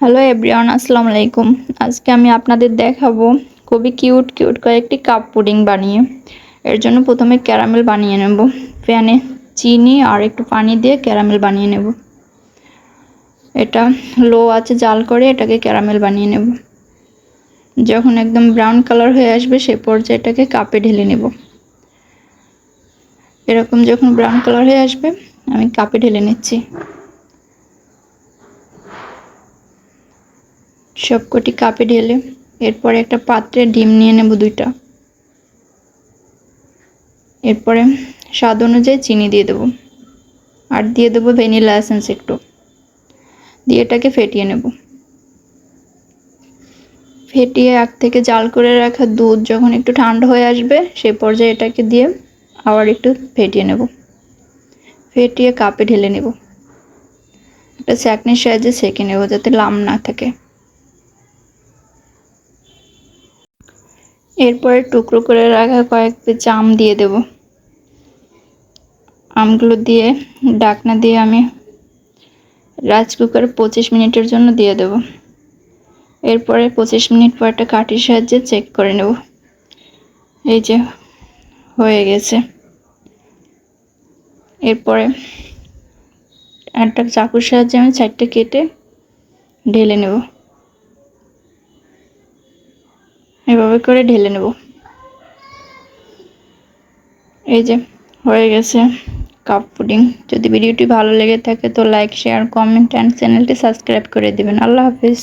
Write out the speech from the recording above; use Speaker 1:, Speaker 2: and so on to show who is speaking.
Speaker 1: Hello everyone, আসসালামু আলাইকুম। আজকে আমি আপনাদের দেখাবো খুবই কিউট কিউট কয়েকটি কাপ পুডিং বানিয়ে। এর জন্য প্রথমে ক্যারামেল বানিয়ে নেব। প্যানে চিনি আর একটু পানি দিয়ে ক্যারামেল বানিয়ে নেব। এটা লো আছে জাল করে এটাকে ক্যারামেল বানিয়ে নেব। যখন একদম ব্রাউন কালার হয়ে আসবে সে পর্যায়ে এটাকে কাপে ঢেলে নেব। এরকম যখন ব্রাউন কালার হয়ে আসবে আমি কাপে ঢেলে নিচ্ছি। সবকটি কাপে ঢেলে এরপরে একটা পাত্রে ডিম নিয়ে নেব দুইটা। এরপরে স্বাদ অনুযায়ী চিনি দিয়ে দেবো আর দিয়ে দেবো ভ্যানিলা এসেন্স একটু দিয়ে এটাকে ফেটিয়ে নেব। ফেটিয়ে আগ থেকে জাল করে রাখা দুধ যখন একটু ঠান্ডা হয়ে আসবে সেই পর্যায়ে এটাকে দিয়ে আবার একটু ফেটিয়ে নেব। ফেটিয়ে কাপে ঢেলে নেব। একটা ছাঁকনির সাহায্যে ছেঁকে নেব যাতে লাম না থাকে। এরপরে টুকরো করে রাখা কয়েক পিস আম দিয়ে দেব। আমগুলো দিয়ে ঢাকনা দিয়ে আমি রাইস কুকারে 25 মিনিটের জন্য দিয়ে দেব। এরপরে 25 মিনিট পর একটা কাঠির সাহায্যে চেক করে নেব। এই যে হয়ে গেছে। এরপরে একটা চাকুর সাহায্যে আমি সাইডটা কেটে ঢেলে নেব। এভাবে করে ঢেলে নেব। এই যে হয়ে গেছে কাপ পুডিং। যদি ভিডিওটি ভালো লেগে থাকে তো লাইক, শেয়ার, কমেন্ট অ্যান্ড চ্যানেলটি সাবস্ক্রাইব করে দিবেন। আল্লাহ হাফিজ।